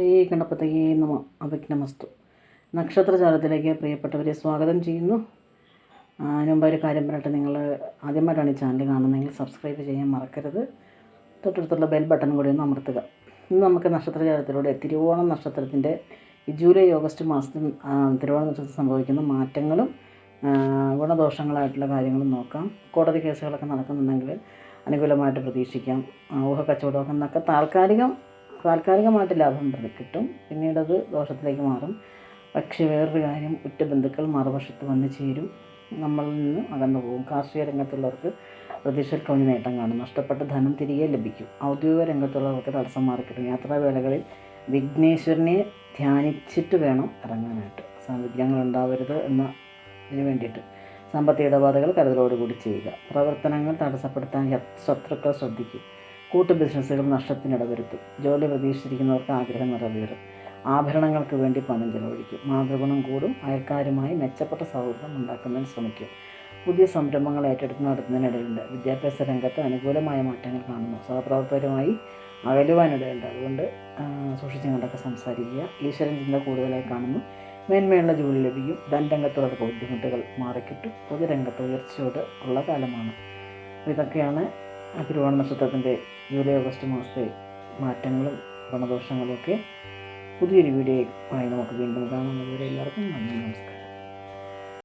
ശ്രീ ഗണപതയേ നമ. അവിഘ്നമസ്തു. നക്ഷത്രജാലത്തിലേക്ക് പ്രിയപ്പെട്ടവരെ സ്വാഗതം ചെയ്യുന്നു. അതിന് മുമ്പ് ഒരു കാര്യം പറയട്ടെ, നിങ്ങൾ ആദ്യമായിട്ടാണ് ഈ ചാനൽ കാണുന്നതെങ്കിൽ സബ്സ്ക്രൈബ് ചെയ്യാൻ മറക്കരുത്. തൊട്ടടുത്തുള്ള ബെൽ ബട്ടൺ കൂടി ഒന്ന് അമർത്തുക. ഇന്ന് നമുക്ക് നക്ഷത്രജാലത്തിലൂടെ തിരുവോണം നക്ഷത്രത്തിൻ്റെ ഈ ജൂലൈ ഓഗസ്റ്റ് മാസത്തിൽ തിരുവോണ നക്ഷത്രത്തിൽ സംഭവിക്കുന്ന മാറ്റങ്ങളും ഗുണദോഷങ്ങളായിട്ടുള്ള കാര്യങ്ങളും നോക്കാം. കോടതി കേസുകളൊക്കെ നടക്കുന്നുണ്ടെങ്കിൽ അനുകൂലമായിട്ട് പ്രതീക്ഷിക്കാം. ഊഹക്കച്ചവടമൊക്കെ എന്നൊക്കെ താൽക്കാലികമായിട്ട് ലാഭം കിട്ടും, പിന്നീടത് ദോഷത്തിലേക്ക് മാറും. പക്ഷേ വേറൊരു കാര്യം, ഉറ്റ ബന്ധുക്കൾ മറുവശത്ത് വന്ന് ചേരും, നമ്മളിൽ നിന്ന് അകന്നു പോകും. കാർഷിക രംഗത്തുള്ളവർക്ക് പ്രതീക്ഷയിൽ കവിഞ്ഞ നേട്ടം കാണും. നഷ്ടപ്പെട്ട ധനം തിരികെ ലഭിക്കും. ഔദ്യോഗിക രംഗത്തുള്ളവർക്ക് തടസ്സം മാറിക്കിട്ടും. യാത്രാവേളകളിൽ വിഘ്നേശ്വരനെ ധ്യാനിച്ചിട്ട് വേണം ഇറങ്ങാനായിട്ട്. വിഘ്നങ്ങളുണ്ടാവരുത് എന്നതിന് വേണ്ടിയിട്ട് സാമ്പത്തിക ഇടപാടുകൾ കരുതലോടുകൂടി ചെയ്യുക. പ്രവർത്തനങ്ങൾ തടസ്സപ്പെടുത്താൻ ശത്രുക്കൾ ശ്രദ്ധിക്കും. കൂട്ടു ബിസിനസ്സുകൾ നഷ്ടത്തിനിടവരുത്തും. ജോലി പ്രതീക്ഷിച്ചിരിക്കുന്നവർക്ക് ആഗ്രഹം നിറവേറും. ആഭരണങ്ങൾക്ക് വേണ്ടി പണം ചെലവഴിക്കും. മാതൃഗുണം കൂടും. അയൽക്കാരുമായി മെച്ചപ്പെട്ട സൗഹൃദം ഉണ്ടാക്കുന്നതിന് ശ്രമിക്കും. പുതിയ സംരംഭങ്ങൾ ഏറ്റെടുത്ത് നടത്തുന്നതിനിടയുണ്ട്. വിദ്യാഭ്യാസ രംഗത്ത് അനുകൂലമായ മാറ്റങ്ങൾ കാണുന്നു. സഹപ്രവർത്തകരുമായി അകലുവാനിടയുണ്ട്. അതുകൊണ്ട് സൂക്ഷിച്ച് കണ്ടൊക്കെ സംസാരിക്കുക. ഈശ്വരൻ ചിന്ത കൂടുതലായി കാണുന്നു. മേന്മയുള്ള ജോലി ലഭിക്കും. ധനരംഗത്തുള്ള ബുദ്ധിമുട്ടുകൾ മാറിക്കിട്ടും. പൊതുരംഗത്ത് ഉയർച്ചയോട് ഉള്ള കാലമാണ്. ഇതൊക്കെയാണ് തിരുവോണ നക്ഷത്രത്തിൻ്റെ ജൂലൈ ഓഗസ്റ്റ് മാസത്തെ മാറ്റങ്ങളും ഗുണദോഷങ്ങളും ഒക്കെ. പുതിയൊരു വീഡിയോ ആയി നമുക്ക് വീണ്ടും കാണാം. അതുവരെ എല്ലാവർക്കും നന്ദി, നമസ്കാരം.